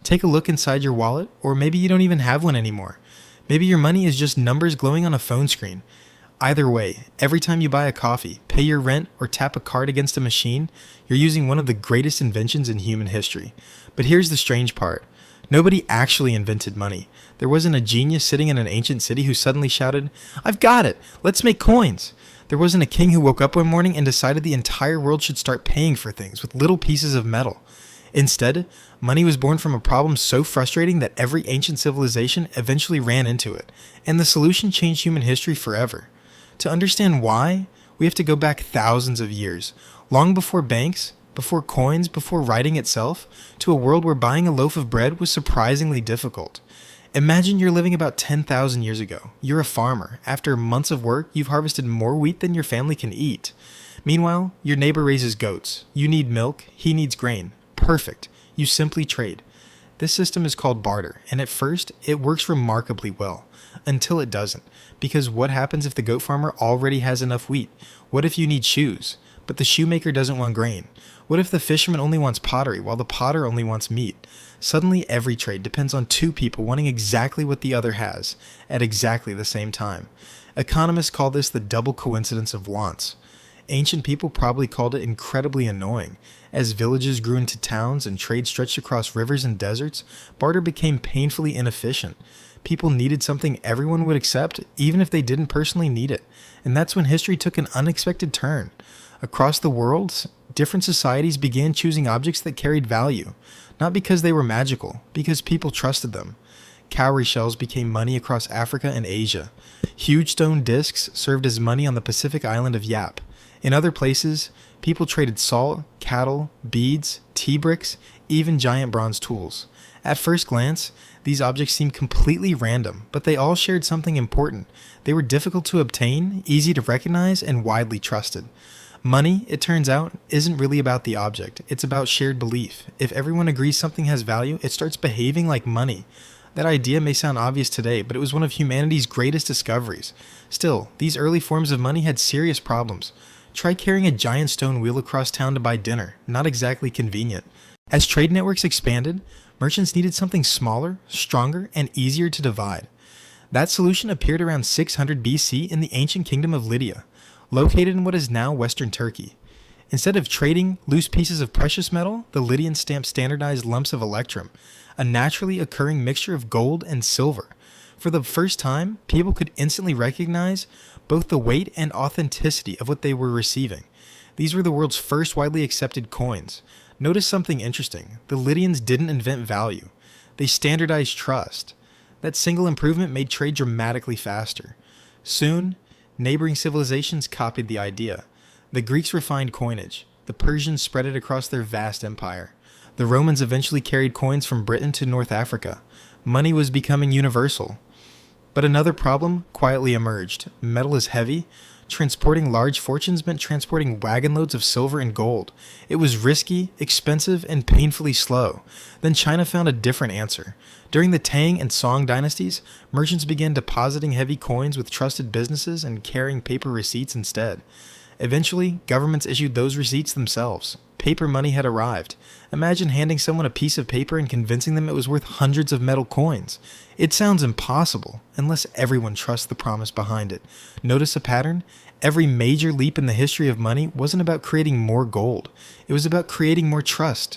Take a look inside your wallet, or maybe you don't even have one anymore. Maybe your money is just numbers glowing on a phone screen. Either way, every time you buy a coffee, pay your rent, or tap a card against a machine, you're using one of the greatest inventions in human history. But here's the strange part. Nobody actually invented money. There wasn't a genius sitting in an ancient city who suddenly shouted, "I've got it! Let's make coins!" There wasn't a king who woke up one morning and decided the entire world should start paying for things with little pieces of metal. Instead, money was born from a problem so frustrating that every ancient civilization eventually ran into it, and the solution changed human history forever. To understand why, we have to go back thousands of years, long before banks, before coins, before writing itself, to a world where buying a loaf of bread was surprisingly difficult. Imagine you're living about 10,000 years ago. You're a farmer. After months of work, you've harvested more wheat than your family can eat. Meanwhile, your neighbor raises goats. You need milk, he needs grain. Perfect. You simply trade. This system is called barter, and at first, it works remarkably well. Until it doesn't. Because what happens if the goat farmer already has enough wheat? What if you need shoes, but the shoemaker doesn't want grain? What if the fisherman only wants pottery, while the potter only wants meat? Suddenly, every trade depends on two people wanting exactly what the other has, at exactly the same time. Economists call this the double coincidence of wants. Ancient people probably called it incredibly annoying. As villages grew into towns and trade stretched across rivers and deserts, barter became painfully inefficient. People needed something everyone would accept, even if they didn't personally need it. And that's when history took an unexpected turn. Across the world, different societies began choosing objects that carried value. Not because they were magical, because people trusted them. Cowrie shells became money across Africa and Asia. Huge stone discs served as money on the Pacific island of Yap. In other places, people traded salt, cattle, beads, tea bricks, even giant bronze tools. At first glance, these objects seemed completely random, but they all shared something important. They were difficult to obtain, easy to recognize, and widely trusted. Money, it turns out, isn't really about the object. It's about shared belief. If everyone agrees something has value, it starts behaving like money. That idea may sound obvious today, but it was one of humanity's greatest discoveries. Still, these early forms of money had serious problems. Try carrying a giant stone wheel across town to buy dinner. Not exactly convenient. As trade networks expanded, merchants needed something smaller, stronger, and easier to divide. That solution appeared around 600 BC in the ancient kingdom of Lydia, located in what is now western Turkey. Instead of trading loose pieces of precious metal, the Lydians stamped standardized lumps of electrum, a naturally occurring mixture of gold and silver. For the first time, people could instantly recognize both the weight and authenticity of what they were receiving. These were the world's first widely accepted coins. Notice something interesting. The Lydians didn't invent value. They standardized trust. That single improvement made trade dramatically faster. Soon, neighboring civilizations copied the idea. The Greeks refined coinage. The Persians spread it across their vast empire. The Romans eventually carried coins from Britain to North Africa. Money was becoming universal. But another problem quietly emerged. Metal is heavy. Transporting large fortunes meant transporting wagon loads of silver and gold. It was risky, expensive, and painfully slow. Then China found a different answer. During the Tang and Song dynasties, merchants began depositing heavy coins with trusted businesses and carrying paper receipts instead. Eventually, governments issued those receipts themselves. Paper money had arrived. Imagine handing someone a piece of paper and convincing them it was worth hundreds of metal coins. It sounds impossible, unless everyone trusts the promise behind it. Notice a pattern? Every major leap in the history of money wasn't about creating more gold. It was about creating more trust.